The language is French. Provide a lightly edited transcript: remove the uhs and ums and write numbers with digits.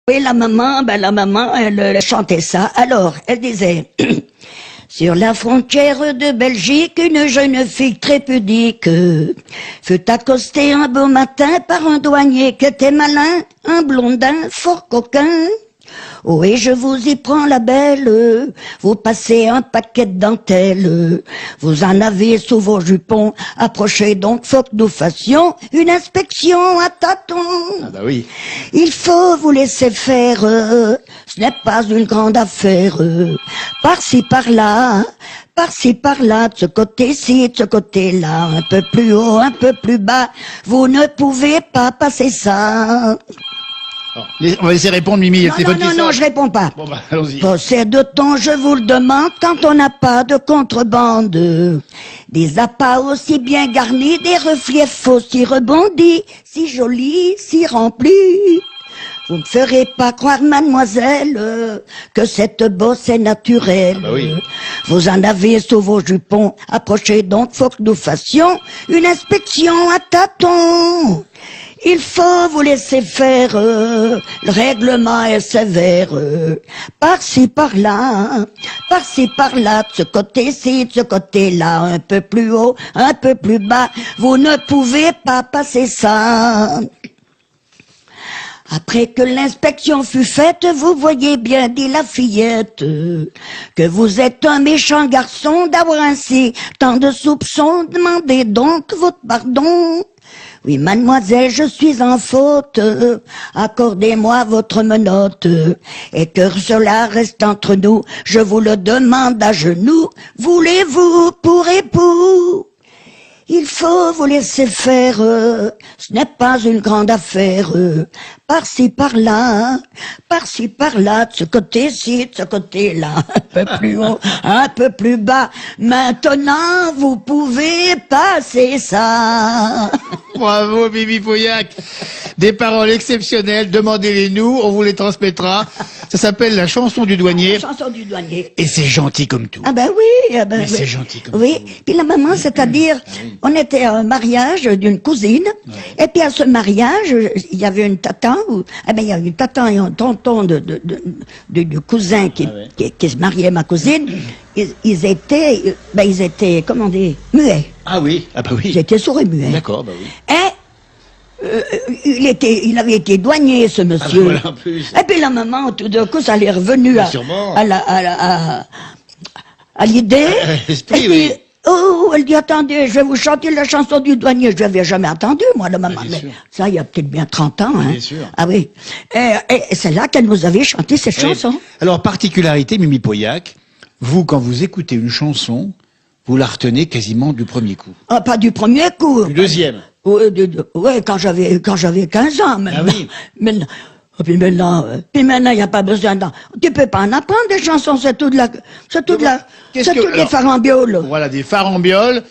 Oui, la maman, elle chantait ça. Alors, elle disait... Sur la frontière de Belgique, une jeune fille très pudique fut accostée un beau matin par un douanier qui était malin, un blondin fort coquin. Oh, et je vous y prends la belle, vous passez un paquet de dentelles, vous en avez sous vos jupons, approchez donc, faut que nous fassions une inspection à tâtons. Ah bah oui. Il faut vous laisser faire, ce n'est pas une grande affaire, par-ci par-là, de ce côté-ci, de ce côté-là, un peu plus haut, un peu plus bas, vous ne pouvez pas passer ça. On va laisser répondre Mimi. Non, je réponds pas. Bon bah, allons-y. Possède-t-on, je vous le demande, quand on n'a pas de contrebande, des appâts aussi bien garnis, des reflets aussi rebondis, si jolis, si remplis. Vous ne ferez pas croire, mademoiselle, que cette bosse est naturelle. Ah bah oui. Vous en avez sous vos jupons, approchez donc, faut que nous fassions une inspection à tâtons. Il faut vous laisser faire, le règlement est sévère, par-ci par-là, de ce côté-ci, de ce côté-là, un peu plus haut, un peu plus bas, vous ne pouvez pas passer ça. Après que l'inspection fut faite, vous voyez bien, dit la fillette, que vous êtes un méchant garçon d'avoir ainsi tant de soupçons, demandez donc votre pardon. Oui, mademoiselle, je suis en faute, accordez-moi votre menotte, et que cela reste entre nous, je vous le demande à genoux, voulez-vous pour époux? Il faut vous laisser faire, ce n'est pas une grande affaire, par-ci par-là, de ce côté-ci, de ce côté-là, un peu plus haut, un peu plus bas, maintenant vous pouvez passer ça. Bravo Mimi Pauillac. Des paroles exceptionnelles, demandez-les nous, on vous les transmettra. Ça s'appelle la chanson du douanier. La chanson du douanier. Et c'est gentil comme tout. Ah ben oui, Mais oui. c'est gentil comme oui. tout. Puis la maman, c'est-à-dire, on était à un mariage d'une cousine, et puis à ce mariage, il y avait une tata, il y a une tata et un tonton du cousin qui se mariait ma cousine. Ils étaient, comment dire, muets. Ah oui, ah bah oui. Ils étaient sourds et muets. D'accord, bah oui. Et il avait été douanier, ce monsieur. voilà, en plus. Et puis la maman, tout d'un coup, ça l'est revenu sûrement. à l'idée. l'esprit, Et puis, oui. oh, elle dit, attendez, je vais vous chanter la chanson du douanier. Je l'avais jamais entendu, moi, la maman. bien Mais sûr. ça, il y a peut-être bien 30 ans. Hein. Bien sûr. Ah oui. Et c'est là qu'elle nous avait chanté cette chanson. Alors, particularité, Mimi Pauillac, vous, quand vous écoutez une chanson, vous la retenez quasiment du premier coup. Ah, pas du premier coup. Du deuxième. Oui, quand j'avais 15 ans, maintenant. Ah oui. Maintenant, puis maintenant, il n'y a pas besoin d'en... Tu peux pas en apprendre des chansons, c'est tout des farambioles. Voilà, des farambioles.